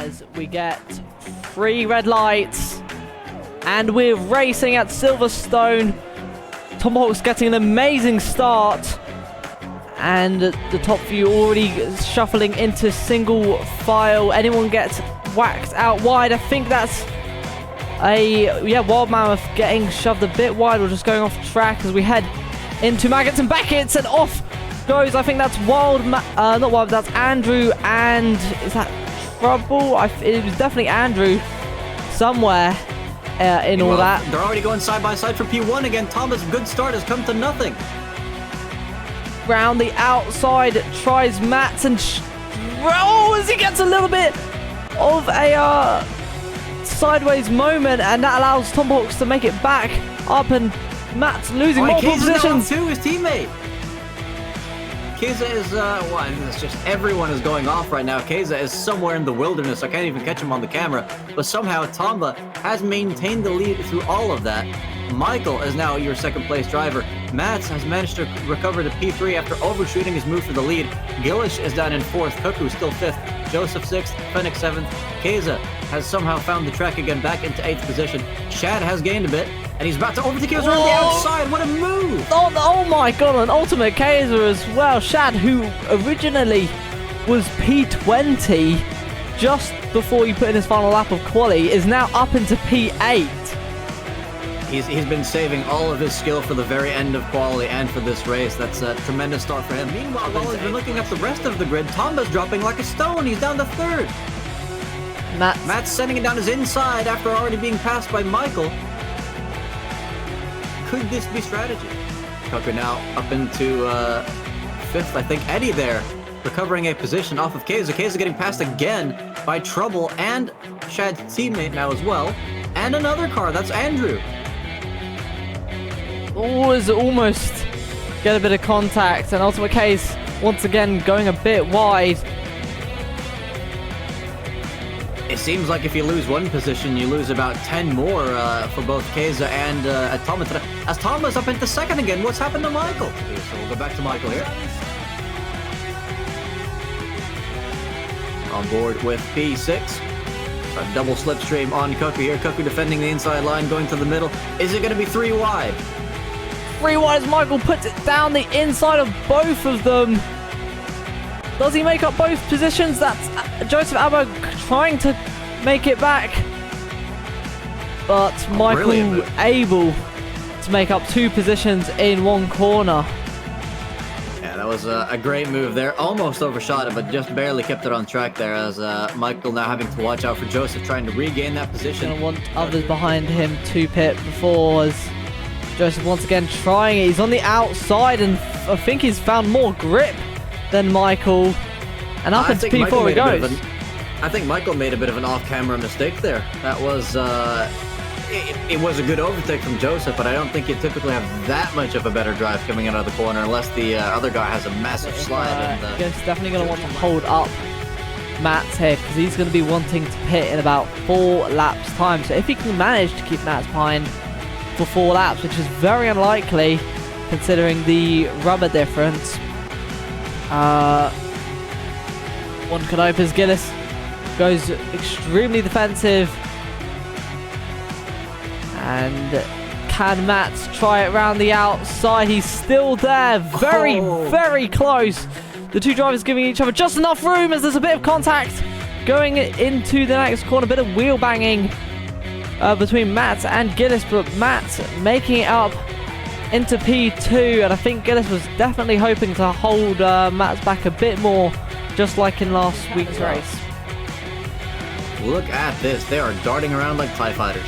as we get 3 red lights and we're racing at Silverstone. Tomahawk's getting an amazing start and the top few already shuffling into single file. Anyone gets whacked out wide. I think that's Wild Mammoth getting shoved a bit wide. We're just going off track as we head into Maggots and Beckets, and off goes, I think that's that's Andrew, and is that Trouble? It was definitely Andrew somewhere in all that. They're already going side by side for P1 again. Thomas' good start has come to nothing. Round the outside tries Mats and as he gets a little bit of a sideways moment, and that allows Tomahawks to make it back up, and Matt's losing multiple positions. To his teammate. Keza is, it's just everyone is going off right now. Keza is somewhere in the wilderness. I can't even catch him on the camera. But somehow Tomba has maintained the lead through all of that. Michael is now your second place driver. Mats has managed to recover to P3 after overshooting his move for the lead. Gillish is down in 4th. Cuckoo still 5th. Joseph 6th. Phoenix 7th. Keza has somehow found the track again, back into 8th position. Shad has gained a bit, and he's about to overtake Keza on the outside. What a move! Oh my god, an ultimate Keza as well. Shad, who originally was P20 just before he put in his final lap of quali, is now up into P8. He's been saving all of his skill for the very end of quali and for this race. That's a tremendous start for him. Meanwhile, while he's been looking at the rest of the grid, Tomba's dropping like a stone. He's down to 3rd. Matt's sending it down his inside after already being passed by Michael. Could this be strategy? Tucker now up into 5th, I think. Eddie there, recovering a position off of Keza. Keza getting passed again by Trouble and Shad's teammate now as well. And another car, that's Andrew. Almost get a bit of contact, and Ultimate Case once again going a bit wide. It seems like if you lose one position, you lose about 10 more for both Keza and Automata. As Thomas up into 2nd again, what's happened to Michael? So we'll go back to Michael here. On board with P6. A double slipstream on Cuckoo here. Cuckoo defending the inside line, going to the middle. Is it going to be 3 wide? 3 wide as Michael puts it down the inside of both of them. Does he make up both positions? That's Joseph Abba trying to make it back. But Michael able to make up 2 positions in 1 corner. Yeah, that was a great move there. Almost overshot it, but just barely kept it on track there, as Michael now having to watch out for Joseph trying to regain that position. Gonna want others behind him to pit before, as Joseph once again trying it. He's on the outside, and I think he's found more grip than Michael. And up into P4 he goes. I think Michael made a bit of an off-camera mistake there. That was, it was a good overtake from Joseph, but I don't think you typically have that much of a better drive coming out of the corner unless the other guy has a massive slide. He's definitely going to want to hold up Matt's here, because he's going to be wanting to pit in about 4 laps time. So if he can manage to keep Matt's behind for 4 laps, which is very unlikely considering the rubber difference, one could hope as Gillis goes extremely defensive. And can Mats try it round the outside? He's still there, very close. The 2 drivers giving each other just enough room, as there's a bit of contact going into the next corner. A bit of wheel banging between Mats and Gillis, but Mats making it up into P2, and I think Gillis was definitely hoping to hold Mats back a bit more, just like in last week's race. Look at this. They are darting around like TIE fighters.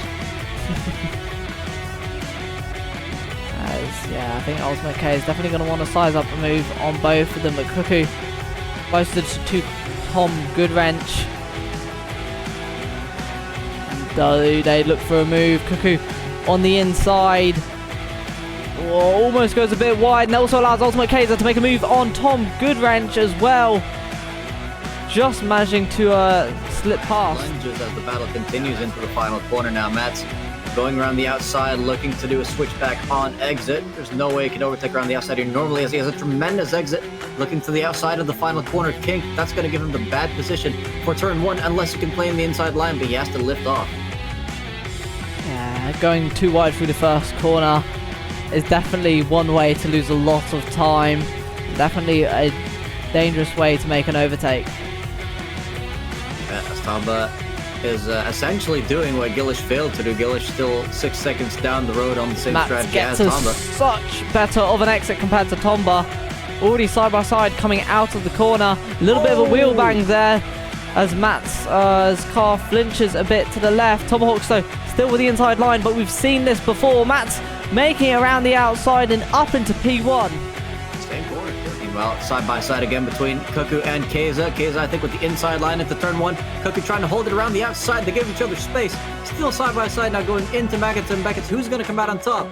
I think Ultimate K is definitely going to want to size up the move on both of them, but Cuckoo posted to Tom Goodwrench. And they look for a move. Cuckoo on the inside. Almost goes a bit wide, and also allows Ultimate Kaiser to make a move on Tom Goodwrench as well. Just managing to slip past. Lunges as the battle continues into the final corner now. Matt's going around the outside, looking to do a switchback on exit. There's no way he can overtake around the outside here normally, as he has a tremendous exit looking to the outside of the final corner kink. That's going to give him the bad position for turn 1 unless he can play in the inside line, but he has to lift off. Yeah, going too wide through the first corner is definitely one way to lose a lot of time. Definitely a dangerous way to make an overtake. As Tomba is essentially doing what Gillish failed to do. Gillish still 6 seconds down the road on the same Matt strategy gets as Tomba. such better of an exit compared to Tomba. Already side by side coming out of the corner. A little bit of a wheel bang there as Matt's car flinches a bit to the left. Tomahawk's though still with the inside line, but we've seen this before. Matt's making it around the outside and up into P1. Same corner. Well, side by side again between Cuckoo and Keza. Keza, I think, with the inside line into turn 1. Cuckoo trying to hold it around the outside. They give each other space. Still side by side now going into Maggots and Beckett's. Who's going to come out on top?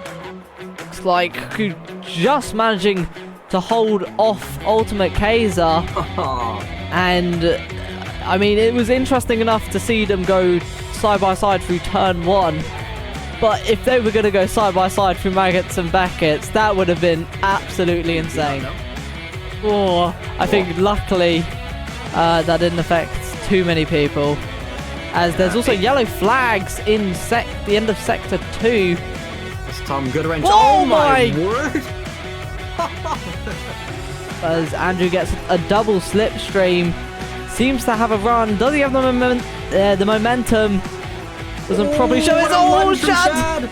Looks like Cuckoo just managing to hold off Ultimate Keza. And, I mean, it was interesting enough to see them go side by side through turn 1. But if they were going to go side by side through Maggots and Beckett's, that would have been absolutely insane. Oh, I think luckily that didn't affect too many people, as there's also yellow flags in the end of sector 2. That's Tom Goodwrench. Oh my word! As Andrew gets a double slipstream, seems to have a run. Does he have the momentum? Doesn't probably show it. Oh, Shad!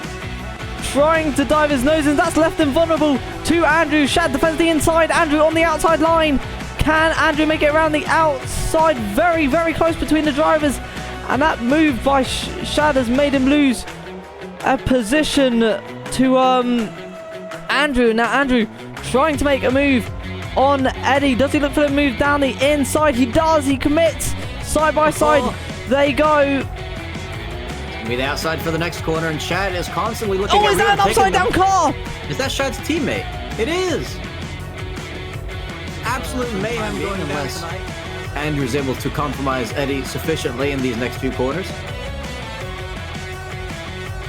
Trying to dive his nose in. That's left him vulnerable to Andrew. Shad defends the inside. Andrew on the outside line. Can Andrew make it around the outside? Very, very close between the drivers. And that move by Shad has made him lose a position to Andrew. Now Andrew trying to make a move on Eddie. Does he look for the move down the inside? He does. He commits. Side by side they go. Be the outside for the next corner, and Shad is constantly looking at is that an upside down car? Is that Shad's teammate? It is! Absolute mayhem going unless Andrew's able to compromise Eddie sufficiently in these next few corners.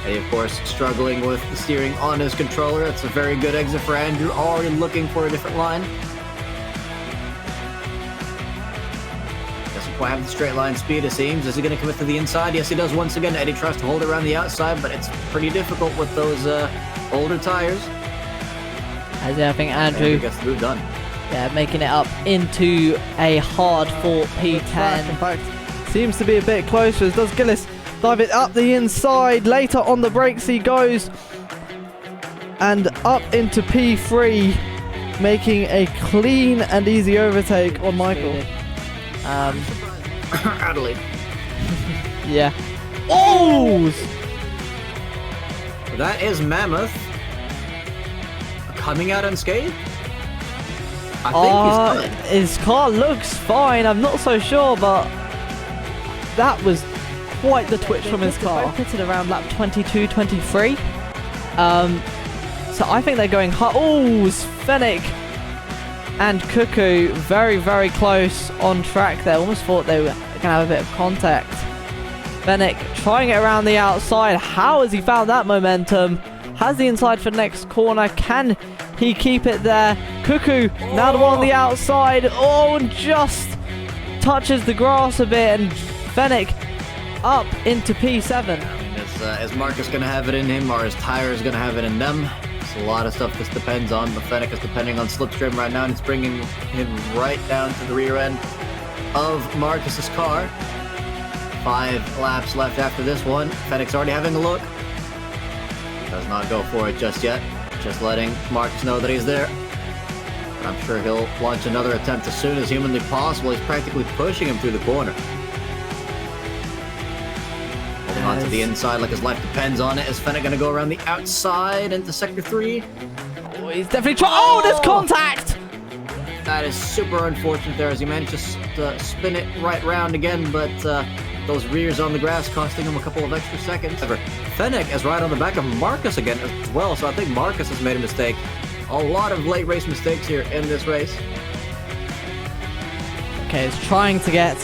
Eddie, of course, struggling with the steering on his controller. It's a very good exit for Andrew, already looking for a different line. Doesn't quite have the straight line speed, it seems. Is he going to commit to the inside? Yes, he does once again. Eddie tries to hold it around the outside, but it's pretty difficult with those older tires. I think Andrew gets the move done. Yeah, making it up into a hard-fought P10. In fact, seems to be a bit closer. Does Gillis dive it up the inside? Later on the brakes he goes. And up into P3, making a clean and easy overtake on Michael. Adelaide. Yeah. Oh! That is Mammoth coming out unscathed. I think he's good. His car looks fine. I'm not so sure, but that was quite the twitch from his car. Pitted around lap 22, 23. So I think they're going hard. Oh, Fennec and Cuckoo very, very close on track there. Almost thought they were going to have a bit of contact. Fennec trying it around the outside. How has he found that momentum? Has the inside for next corner. Can he keep it there? Cuckoo now the one on the outside. Oh, and just touches the grass a bit. And Fennec up into P7. Is Marcus going to have it in him, or is Tires going to have it in them? It's a lot of stuff this depends on. But Fennec is depending on slipstream right now, and it's bringing him right down to the rear end of Marcus's car. 5 laps left after this one. Fennec's already having a look. Does not go for it just yet. Just letting Marcus know that he's there. I'm sure he'll launch another attempt as soon as humanly possible. He's practically pushing him through the corner. Holding on to the inside like his life depends on it. Is Fennec going to go around the outside into Sector 3? Oh, he's definitely trying. Oh, there's contact! That is super unfortunate there as he managed to spin it right round again, but those rears on the grass costing him a couple of extra seconds. Fennec is right on the back of Marcus again as well, so I think Marcus has made a mistake. A lot of late race mistakes here in this race. Okay, he's trying to get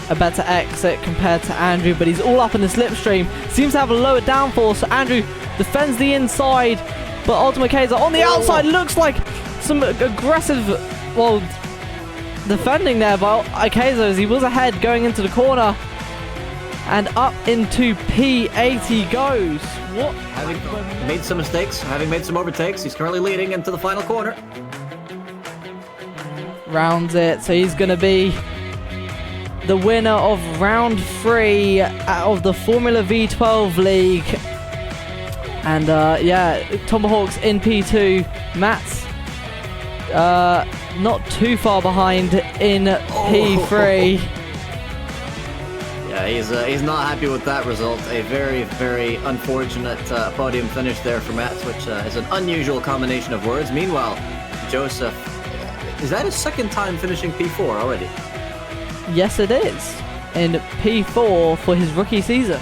a better exit compared to Andrew, but he's all up in the slipstream. Seems to have a lower downforce, so Andrew defends the inside, but Ultimate Kaiser on the outside looks like some aggressive, well, defending there by Keizo as he was ahead going into the corner. And up into P8 he goes. What? Having made some mistakes, having made some overtakes, he's currently leading into the final corner. Rounds it, so he's going to be the winner of round 3 of the Formula V12 League. And yeah, Tomahawk's in P2. Matt's not too far behind in P3. Yeah, he's not happy with that result. A very, very unfortunate podium finish there for Matt, which is an unusual combination of words. Meanwhile, Joseph, is that his second time finishing P4 already? Yes, it is. In P4 for his rookie season.